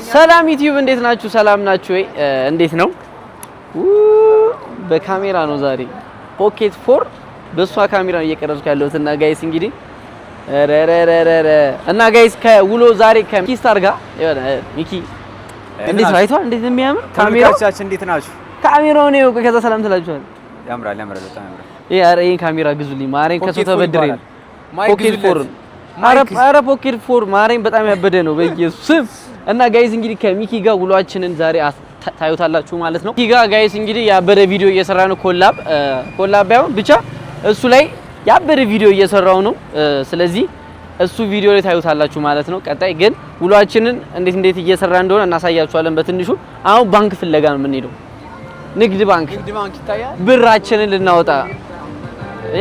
ሰላም ዩቲዩብ እንዴት ናችሁ? ሰላም ናችሁ ወይ? እንዴት ነው? በካሜራ ነው ዛሬ ፖኬት 4 በሷ ካሜራ ነው እየቀረጽኩ ያለሁት እና ጋይስ እንግዲህ እና ጋይስ ከውሎ ዛሬ ከሚኪስታር ጋር የሆነ ሚኪ እንዴት ነው አይቷል? እንዴት የሚያምር ካሜራዎቻችን እንዴት ናችሁ? ካሜራው ነው ከዛ ሰላም ትላችኋል። ያምራል በጣም ያምራል። ይሄን ካሜራ ግዙልኝ ማሬን ከሰው ተበድሬ ነው ፖኬት 4 አረ ፖኬት 4 ማሬን በጣም ያበደ ነው በኢየሱስ ስም። እና ጋይስ እንግዲህ ከሚኪ ጋር ውሏችንን ዛሬ ታዩታላችሁ ማለት ነው። ሚኪ ጋር ጋይስ እንግዲህ ያበደ ቪዲዮ እየሰራ ነው። ኮላብ ባይሆን ብቻ እሱ ላይ ያበደ ቪዲዮ እየሰራው ነው። ስለዚህ እሱ ቪዲዮ ላይ ታዩታላችሁ ማለት ነው። ቀጣይ ግን ውሏችንን እንዴት እየሰራ እንደሆነ እናሳያችኋለን በትንሹ። አሁን ባንክ ፍለጋ ነው የምንሄደው። ንግድ ባንክ ይታያል። ብራችንን ልናወጣ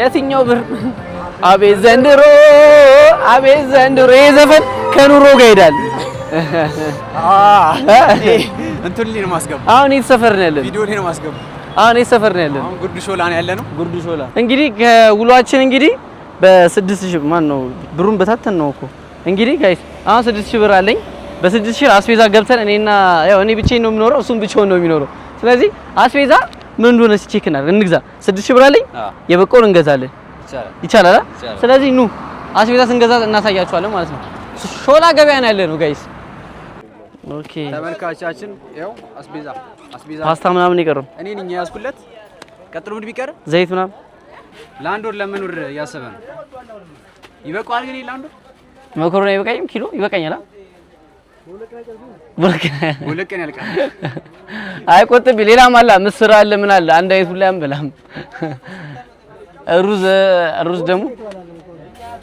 የትኛው ብር? አቤት ዘንድሮ የዘፈን ከኑሮ ጋር ይሄዳል። እንትን ላይ ነው ማስገባ። አሁን የተሰፈር ነው ያለን ቪዲዮ ላይ ነው ማስገባ። አሁን የተሰፈር ነው ያለን። አሁን ጉርድ ሾላ ነው ያለነው። ጉርድ ሾላ እንግዲህ ከውሏችን እንግዲህ በ6000 ማን ነው ብሩን በታተን ነው እኮ እንግዲህ ጋይስ አሁን 6000 ብር አለኝ። በ6000 አስቤዛ ገብተን እኔና ያው እኔ ብቻዬን ነው የምኖረው፣ እሱም ብቻውን ነው የሚኖረው። ስለዚህ አስቤዛ ምን እንደሆነ ቼክ እናድርግ፣ እንግዛ። 6000 ብር አለኝ፣ የበቆሎ እንገዛለን። ይቻላል። ስለዚህ ኑ አስቤዛ ስንገዛ እናሳያችኋለን ማለት ነው። ሾላ ገበያ ነው ያለነው ጋይስ። ኦኬ ተመልካቾቻችን ያው አስቤዛ ፓስታ ምናምን ይቀርም እኔ ነኝ ያስኩለት። ቀጥሎ ምን ቢቀር ዘይት ምናምን ለአንድ ወር ለመኖር ያሰበን ይበቃዋል። ግን ለአንድ ወር መኮሮኒ ይበቃኝም ኪሎ ይበቃኛል። ሁለት ቀን ያልቃል። አይ ቆጥቢ ሌላም አለ፣ ምስር አለ፣ ምን አለ። አንድ አይነት ሁላ አንበላም። ሩዝ ደግሞ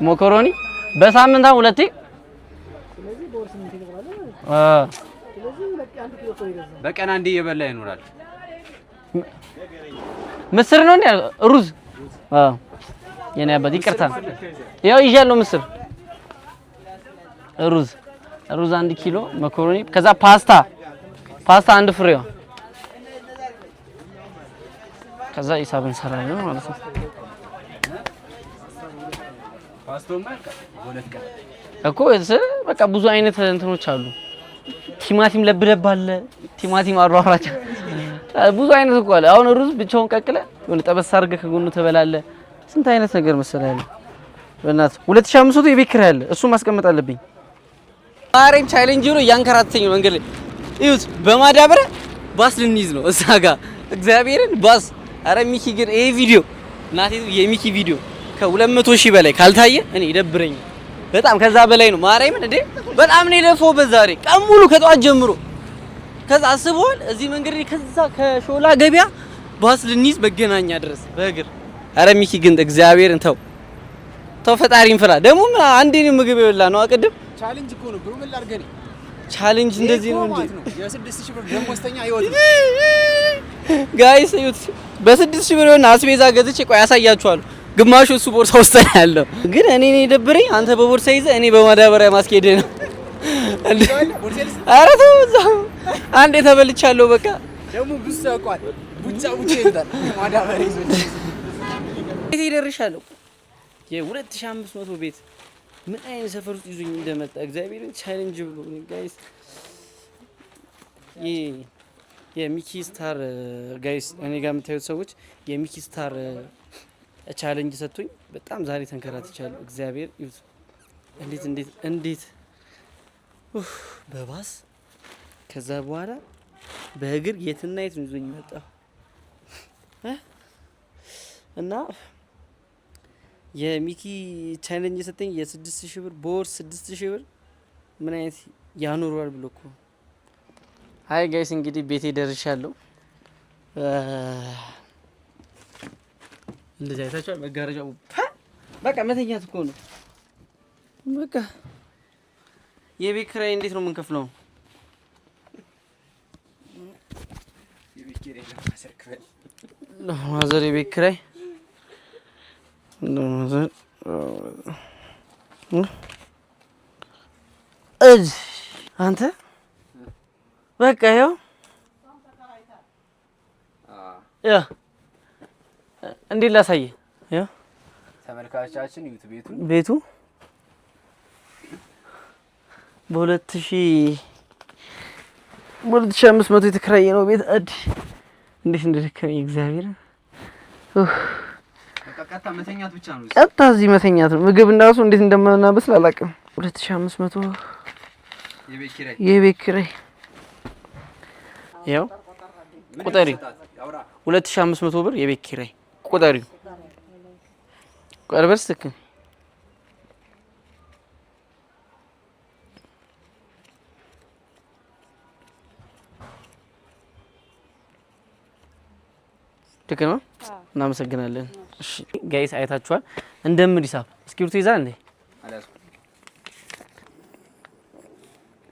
መኮሮኒ በሳምንት ሁለቴ በቀን አንዴ እየበላ ይኖራል። ምስር ነው እንዴ? ሩዝ የኔ አባት ይቅርታ፣ ያው ይዣለሁ ምስር፣ ሩዝ 1 ኪሎ፣ መኮሮኒ፣ ከዛ ፓስታ አንድ ፍሬው፣ ከዛ ሂሳብ እንሰራለን ማለት ነው። ፓስታውማ ሁለት ቀን እኮ በቃ ብዙ አይነት እንትኖች አሉ። ቲማቲም ለብለብ አለ፣ ቲማቲም አሯራጭ ብዙ አይነት እኮ አለ። አሁን ሩዝ ብቻውን ቀቅለ የሆነ ጠበስ አድርገህ ከጎኑ ትበላለህ። ስንት አይነት ነገር መሰለህ ያለው። በእናትህ 2500 የቤት ኪራይ አለ፣ እሱን ማስቀመጥ አለብኝ። ማሬም ቻሌንጅ ነው እያንከራተተኝ ነው መንገድ ላይ። እዩት፣ በማዳበሪያ ባስ ልንይዝ ነው እዛ ጋር እግዚአብሔርን ባስ። አረ ሚኪ ግን ይሄ ቪዲዮ እናቴ የሚኪ ቪዲዮ ከ200,000 በላይ ካልታየ እኔ ይደብረኛል በጣም። ከዛ በላይ ነው ማርያምን እንዴ በጣም ነው የለፈው በዛሬ ቀን ሙሉ ከጧት ጀምሮ። ከዛ አስበዋል እዚህ መንገድ ላይ ከዛ ከሾላ ገበያ ባስ ልንይዝ መገናኛ ድረስ በእግር። አረ ሚኪ ግን እግዚአብሔርን ተው ፈጣሪን ፍራ። ደግሞ አንዴ ነው ምግብ ይበላ ነው አቀድም ቻሌንጅ እኮ ነው ብሩ። ምን ላድርገኝ? ቻሌንጅ እንደዚህ ነው እንዴ? የ6000 ብር ደሞዝተኛ አይወጣ ጋይስ እዩት። በ6000 ብር ነው አስቤዛ ገዝቼ ቆይ ያሳያችኋለሁ። ግማሹ እሱ ቦርሳ ውስጥ ያለው ግን እኔ ነኝ ደብረኝ። አንተ በቦርሳ ይዘህ እኔ በማዳበሪያ ማስኬድ ነው። ኧረ ተው እዛው አንዴ ተበልቻለሁ። በቃ ደግሞ ብዙ ሰቋል ቡጫ ይላል ማዳበሪያ ይዞ ቤት ይደርሻለሁ። የ2500 ቤት ምን አይነት ሰፈር ውስጥ ይዞኝ እንደመጣ እግዚአብሔርን ቻሌንጅ ብሎ ጋይስ። የሚኪ ስታር ጋይስ እኔ ጋር የምታዩት ሰዎች የሚኪ ስታር ቻሌንጅ ሰጥቶኝ በጣም ዛሬ ተንከራትቻለሁ። እግዚአብሔር ይሁን። እንዴት በባስ ከዛ በኋላ በእግር የትና የት ነው ይዞኝ መጣ እና የሚኪ ቻሌንጅ ሰጠኝ የ6000 ብር በወር 6000 ብር ምን አይነት ያኖራል ብሎ እኮ። አይ ጋይስ እንግዲህ ቤቴ ደርሻለሁ። እንደዚህ አይታችኋል። መጋረጃው በቃ መተኛት እኮ ነው። በቃ የቤት ኪራይ እንዴት ነው የምንከፍለው? ማዘር የቤት ኪራይ አንተ በቃ ያው እንዴት ላሳየህ? ያው ተመልካቾቻችን ቤቱ በ2000 በ2500 የተከራየ ነው ቤት አዲ እንዴት እንደደከመኝ እግዚአብሔር ቀጥታ መተኛት ብቻ ነው። ቀጥታ እዚህ መተኛት ነው። ምግብ እንዳሱ እንዴት እንደምናበስል አላውቅም። 2500 የቤት ኪራይ ያው ቁጠሪ 2500 ብር የቤት ኪራይ ቁጠሪው ቀርበስ ትክ ትክ ነው። እናመሰግናለን። እሺ ጋይስ አይታችኋል። እንደምን ሂሳብ እስክሪብቶ ይዛል እንዴ?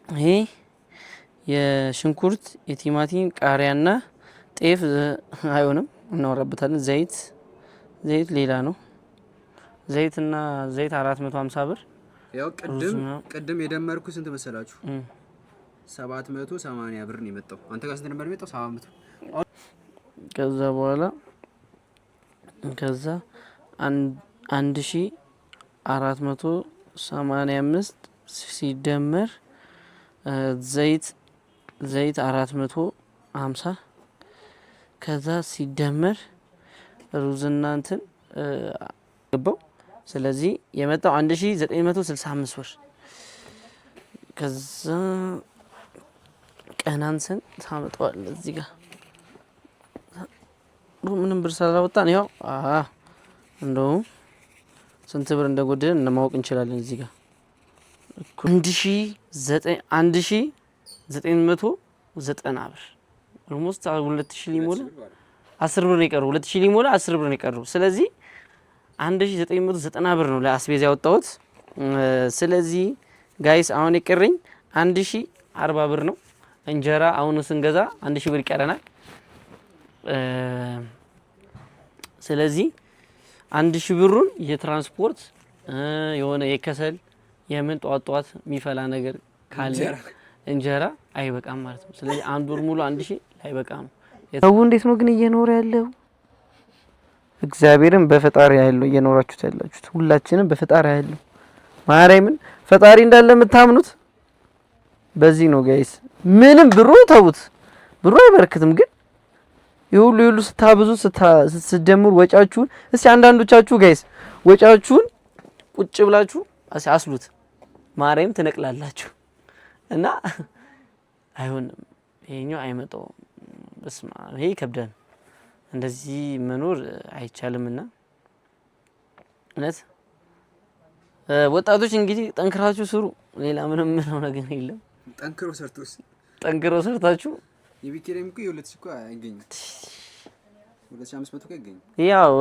ይሄ የሽንኩርት የቲማቲም ቃሪያና ጤፍ አይሆንም፣ እናወራበታለን። ዘይት ሌላ ነው። ዘይትና ዘይት 450 ብር። ያው ቅድም የደመርኩ ስንት መሰላችሁ? 780 ብር ነው የመጣው። አንተ ጋር ስንት ነበር የመጣው? 700። ከዛ በኋላ 1485 ሲደመር ዘይት 450 ከዛ ሲደመር ሩዝና እንትን ገባው። ስለዚህ የመጣው 1965 ብር። ከዛ ቀናንሰን ታመጣዋል እዚህ ጋር ምንም ብር ሳላወጣን ያው እንደው ስንት ብር እንደጎደለን ለማወቅ እንችላለን። እዚህ ጋር 1990 ብር ኦልሞስት 2000 ሊሞላ 10 ብር ነው የቀረው። 2000 ሊሞላ 10 ብር ነው የቀረው። ስለዚህ 1990 ብር ነው ለአስቤዛ ያወጣሁት። ስለዚህ ጋይስ አሁን የቀረኝ 1040 ብር ነው። እንጀራ አሁን ስንገዛ 1000 ብር ይቀረናል። ስለዚህ 1000 ብሩን የትራንስፖርት የሆነ የከሰል የምን ጧት የሚፈላ ነገር ካለ እንጀራ አይበቃም ማለት ነው። ስለዚህ አንድ ወር ሙሉ 1000 አይበቃም። ሰው እንዴት ነው ግን እየኖረ ያለው? እግዚአብሔርን በፈጣሪ ያለው እየኖራችሁት ያላችሁት ሁላችንም በፈጣሪ ያለው ማርያምን ፈጣሪ እንዳለ የምታምኑት በዚህ ነው ጋይስ። ምንም ብሩ ተውት፣ ብሩ አይበረክትም ግን ይሁሉ ስታብዙ ስትደምሩ ወጫችሁን እስቲ አንዳንዶቻችሁ ጋይስ ወጫችሁን ቁጭ ብላችሁ አስሉት ማርያም ትነቅላላችሁ እና አይሆንም። ይሄኛው አይመጣውም። በስማ ይሄ ከብደን እንደዚህ መኖር አይቻልምና እነት ወጣቶች እንግዲህ ጠንክራችሁ ስሩ። ሌላ ምንም ነው ነገር የለም። ጠንክሮ ሰርታችሁ የቢኬሬም እኮ የሁለት እኮ አይገኝም። 2500 እኮ አይገኝም። ያው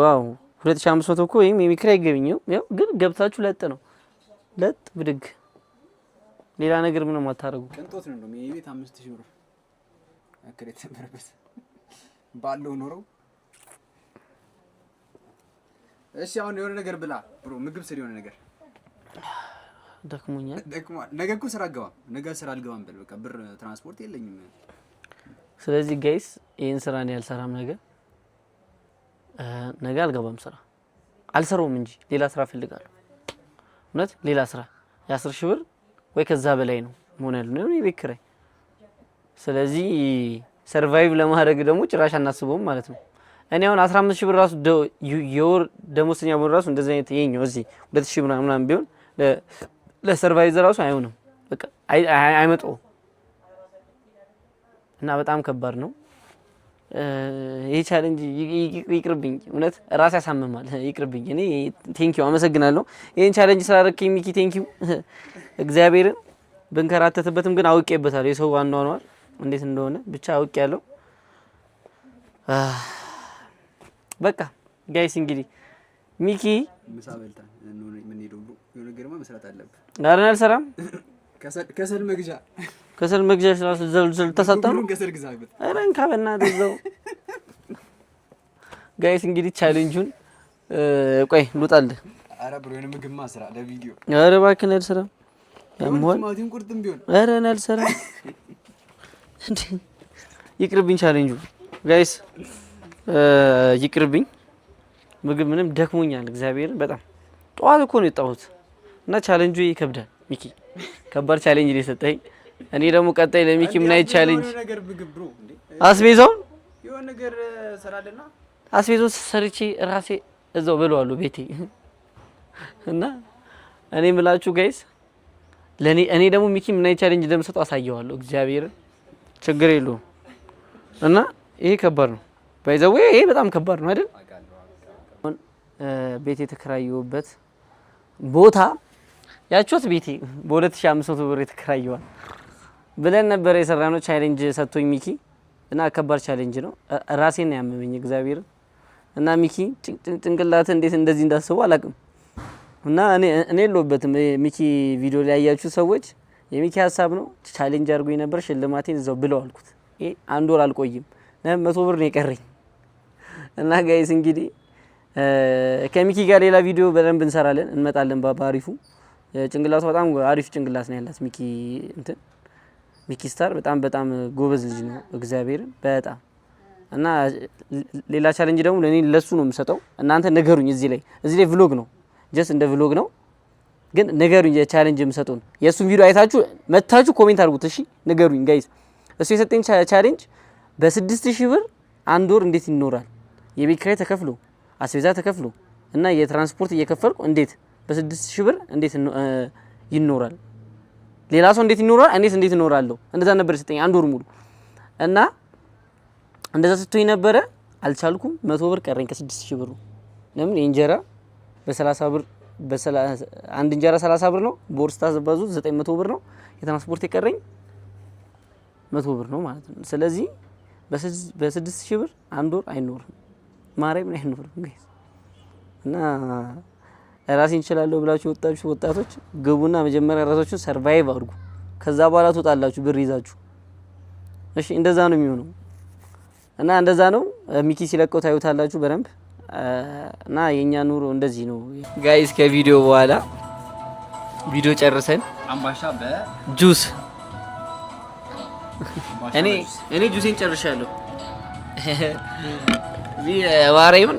2500 እኮ ወይም የሚክራ አይገኝም። ያው ግን ገብታችሁ ለጥ ነው ለጥ ብድግ ሌላ ነገር ምንም አታረጉ። ቅንጦት ነው እንደውም የቤት 5000 ብር አከሬት ተበረበት ባለው ኖረው። እሺ አሁን የሆነ ነገር ብላ ብሮ ምግብ ስሪ የሆነ ነገር ደክሞኛል። ነገ እኮ ስራ አልገባም። ነገ ስራ አልገባም በል በቃ ብር ትራንስፖርት የለኝም። ስለዚህ ጋይስ ይሄን ስራ ነው ያልሰራም ነገ አልገባም ስራ አልሰራውም እንጂ ሌላ ስራ ፈልጋለሁ። እውነት ሌላ ስራ የ10 ሺህ ብር ወይ ከዛ በላይ ነው ሞኔል ነው የቤት ኪራይ። ስለዚህ ሰርቫይቭ ለማድረግ ደግሞ ጭራሽ አናስበውም ማለት ነው። እኔ አሁን 15 ሺህ ብር ራሱ የወር ደሞዝተኛ ብር ራሱ እንደዚህ አይነት ይሄኛው እዚህ 2000 ብር ምናምን ቢሆን ለሰርቫይቭ ራሱ አይሆንም። በቃ አይመጣው እና በጣም ከባድ ነው። ይሄ ቻሌንጅ ይቅርብኝ፣ እውነት ራስ ያሳምማል። ይቅርብኝ። እኔ ቴንኪው አመሰግናለሁ ይሄን ቻሌንጅ ስላደረከኝ ሚኪ ቴንኪው። እግዚአብሔርን ብንከራተትበትም ግን አውቄበታለሁ የሰው አኗኗር እንዴት እንደሆነ ብቻ አውቄያለሁ። በቃ ጋይስ እንግዲህ ሚኪ ምሳ በልተን ምን ሄዶ የሆነ ገርማ መስራት አለብህ። ዳርና አልሰራም ከሰል መግዣ ራሱ ዘልዘል ተሰጣው ከሰል ግዛበት አረን ካበና ደዘው ጋይስ እንግዲህ ቻሌንጁን ቆይ ልውጣል። አረ ብሮ የሆነ ምግብ ማስራ ለቪዲዮ አረ እባክህ አልሰራም ያምሆን ማቲን ቁርጥም ቢሆን አረ አልሰራም እንዴ ይቅርብኝ ቻሌንጁ ጋይስ ይቅርብኝ። ምግብ ምንም ደክሞኛል እግዚአብሔርን በጣም ጠዋት እኮ ነው የጣሁት እና ቻሌንጁ ይከብዳል። ሚኪ ከባድ ቻሌንጅ ነው የሰጠኝ እኔ ደግሞ ቀጣይ ለሚኪ ምን አይነት ቻሌንጅ ነገር ምግብ ብሮ እንዴ አስቤዛው የሆነ ነገር ሰራለና አስቤዛው ሰርቼ ራሴ እዛው በለዋለሁ ቤቴ እና እኔ ምላችሁ ጋይስ እኔ ደግሞ ሚኪ ምን አይነት ቻሌንጅ እንደምሰጠው አሳየዋለሁ። እግዚአብሔር ችግር የለውም እና ይሄ ከባድ ነው ባይዘው ይሄ በጣም ከባድ ነው አይደል? ቤት የተከራየሁበት ቦታ ያችሁት ቤቴ በ2500 ብር የተከራየዋል ብለን ነበር የሰራነው ቻሌንጅ ሰጥቶኝ ሚኪ እና ከባድ ቻሌንጅ ነው። ራሴን ያመመኝ እግዚአብሔር እና ሚኪ ጭንቅላት እንዴት እንደዚህ እንዳስቡ አላውቅም። እና እኔ የለሁበትም ሚኪ ቪዲዮ ላይ ያያችሁ ሰዎች የሚኪ ሀሳብ ነው። ቻሌንጅ አድርጎኝ ነበር ሽልማቴን እዛው ብለው አልኩት። ይሄ አንድ ወር አልቆይም 100 ብር ነው የቀረኝ። እና ጋይስ እንግዲህ ከሚኪ ጋር ሌላ ቪዲዮ በደንብ እንሰራለን እንመጣለን ባሪፉ። ጭንቅላቱ በጣም አሪፍ ጭንቅላት ነው ያላት ሚኪ ስታር በጣም ጎበዝ ልጅ ነው እግዚአብሔርን በጣም እና ሌላ ቻሌንጅ ደግሞ ለሱ ነው የምሰጠው። እናንተ ነገሩኝ እዚህ ላይ ቭሎግ ነው ጀስት እንደ ቭሎግ ነው ግን ነገሩኝ የቻሌንጅ የምሰጠው የሱን ቪዲዮ አይታችሁ መታችሁ ኮሜንት አድርጉት እሺ ነገሩኝ ጋይስ። እሱ የሰጠኝ ቻሌንጅ በ6000 ብር አንድ ወር እንዴት ይኖራል የቤት ኪራይ ተከፍሎ አስቤዛ ተከፍሎ እና የትራንስፖርት እየከፈልኩ እንዴት በ6000 ብር እንዴት ይኖራል? ሌላ ሰው እንዴት ይኖራል? እኔስ እንዴት እኖራለሁ? እንደዛ ነበር የሰጠኝ አንድ ወር ሙሉ እና እንደዛ ስትሆኝ ነበረ አልቻልኩም። 100 ብር ቀረኝ ከ6000 ብሩ። ለምን የእንጀራ በ30 ብር አንድ እንጀራ 30 ብር ነው። በወር ስታዘባዙት 900 ብር ነው። የትራንስፖርት የቀረኝ 100 ብር ነው ማለት ነው። ስለዚህ በ6000 ብር አንድ ወር አይኖርም ማርያምን አይኖርም ጋይስ። እና ራሴን እችላለሁ ብላችሁ ወጣቶች ግቡና መጀመሪያ ራሳችሁን ሰርቫይቭ አድርጉ። ከዛ በኋላ ትወጣላችሁ ብር ይዛችሁ። እሺ እንደዛ ነው የሚሆነው እና እንደዛ ነው ሚኪ ሲለቀው ታዩታላችሁ በደንብ እና የኛ ኑሮ እንደዚህ ነው ጋይስ። ከቪዲዮ በኋላ ቪዲዮ ጨርሰን አምባሻ በጁስ እኔ ጁሴን ጨርሻለሁ። ዋሬውን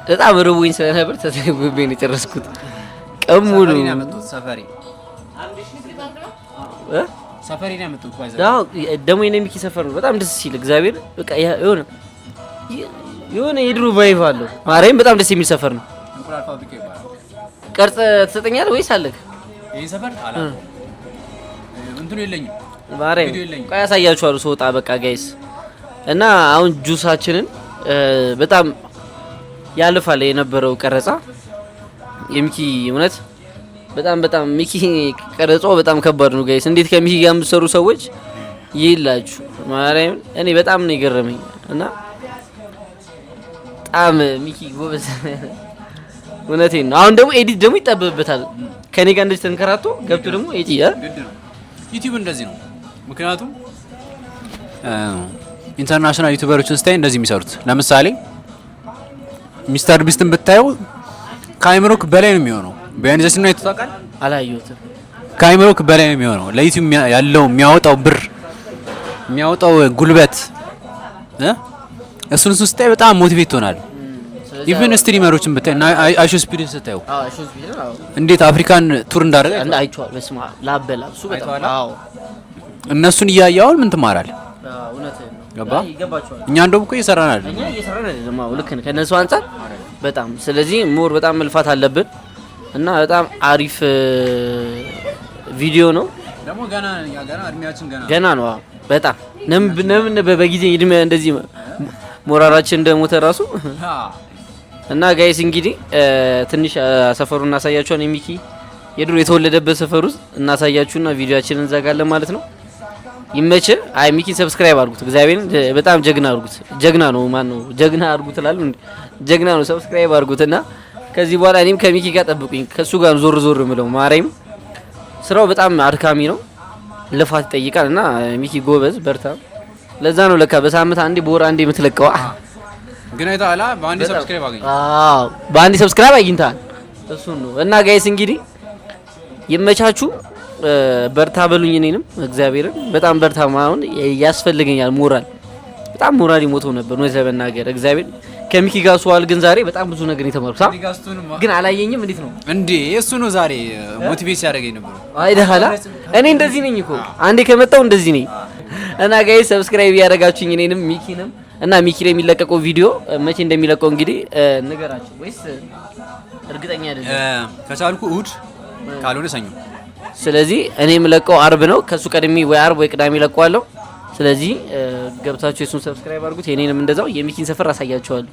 በጣም ርቦኝ ስለነበር ተሰብስቤ ነው የጨረስኩት። ቀን ሙሉ ሰፈሪ ነው ያመጡት ባይዘ ደግሞ የኔ ሚኪ ሰፈር ነው። በጣም ደስ ሲል እግዚአብሔር በቃ የሆነ የድሮ ቫይብ አለው። ማርያም በጣም ደስ የሚል ሰፈር ነው። እንቁላል ፋብሪካ ይባላል። ቀርጽ ትሰጠኛለህ ወይስ አለክ? ይሄ ሰፈር አላ እንትኑ የለኝም። ማርያም ቆይ ያሳያችኋለሁ ስወጣ በቃ ጋይስ። እና አሁን ጁሳችንን በጣም ያልፋል የነበረው ቀረጻ የሚኪ እውነት በጣም ሚኪ ቀረጻው በጣም ከባድ ነው ጋይስ። እንዴት ከሚኪ ጋር የምትሰሩ ሰዎች ይላችሁ ማርያም እኔ በጣም ነው የገረመኝ እና በጣም ሚኪ ጎበዝ እውነቴን ነው። አሁን ደግሞ ኤዲት ደግሞ ይጠበብበታል ከኔ ጋር እንደዚህ ተንከራቶ ገብቶ ደግሞ ዩቲዩብ እንደዚህ ነው። ምክንያቱም ኢንተርናሽናል ዩቲዩበሮችን ስታይ እንደዚህ የሚሰሩት ለምሳሌ ሚስተር ቢስትን ብታየው ከአይምሮክ በላይ ነው የሚሆነው። በያንዘስ ነው የተጣቃል አላየሁትም። ከአይምሮክ በላይ ነው የሚሆነው። ለዩቲዩብ ያለው የሚያወጣው ብር የሚያወጣው ጉልበት እሱን ስታይ በጣም ሞቲቬት ሆናል። ኢቭን ስትሪመሮችን ብታይ እና አይሾ ስፒድን ስታየው እንዴት አፍሪካን ቱር እንዳደረገ አይቷል። በስማ ላበላ እሱ በጣም እነሱን እያያውን ምን ትማራለህ? እውነቴን ነው ገባ እኛ እንደውም እኮ እየሰራን አይደል? እኛ እየሰራን አይደለም። አዎ ልክ ነህ ከነሱ አንፃር በጣም ስለዚህ ሞር በጣም መልፋት አለብን እና በጣም አሪፍ ቪዲዮ ነው። ደግሞ ገና እድሜያችን ገና ነው። አዎ በጣም ነምን በጊዜ እድሜ እንደዚህ ሞራራችን እንደሞተ ራሱ እና ጋይስ እንግዲህ ትንሽ ሰፈሩን እናሳያችኋለን። የሚኪ የድሮ የተወለደበት ሰፈር ውስጥ እናሳያችሁና ቪዲዮአችንን እንዘጋለን ማለት ነው። ይመች። አይ ሚኪን ሰብስክራይብ አድርጉት። እግዚአብሔርን በጣም ጀግና አድርጉት። ጀግና ነው ማን ነው ጀግና አድርጉት እላሉ እንዴ? ጀግና ነው። ሰብስክራይብ አድርጉትና ከዚህ በኋላ እኔም ከሚኪ ጋር ጠብቁኝ። ከሱ ጋር ዞር ምለው ማርያም ስራው በጣም አድካሚ ነው፣ ልፋት ይጠይቃል እና ሚኪ ጎበዝ በርታ። ለዛ ነው ለካ በሳምንት አንዴ በወር አንዴ የምትለቀው። ግን አይታላ በአንዴ ሰብስክራይብ አገኘ። አዎ በአንዴ ሰብስክራይብ አግኝታል። እሱ ነው እና ጋይስ እንግዲህ ይመቻችሁ። በርታ በሉኝ። እኔንም እግዚአብሔርን በጣም በርታ ማሁን ያስፈልገኛል። ሞራል በጣም ሞራል ይሞተው ነበር ነው ለመናገር እግዚአብሔር ከሚኪ ጋር ስዋል ግን ዛሬ በጣም ብዙ ነገር የተማርኩት ግን አላየኝም። እንዴት ነው እንዴ? እሱ ነው ዛሬ ሞቲቬት ሲያደርገኝ ነበር። አይ ደሃላ እኔ እንደዚህ ነኝ እኮ አንዴ ከመጣው እንደዚህ ነኝ። እና ጋይስ ሰብስክራይብ ያደረጋችሁኝ እኔንም ሚኪንም እና ሚኪ ላይ የሚለቀቀው ቪዲዮ መቼ እንደሚለቀው እንግዲህ ንገራችሁ ወይስ እርግጠኛ አይደለም? ከቻልኩ እሑድ ካልሆነ ሰኞ። ስለዚህ እኔ የምለቀው አርብ ነው። ከሱ ቀድሜ ወይ አርብ ወይ ቅዳሜ ለቀዋለሁ። ስለዚህ ገብታችሁ የሱን ሰብስክራይብ አድርጉት፣ የኔንም እንደዛው። የሚኪን ሰፈር አሳያችኋለሁ።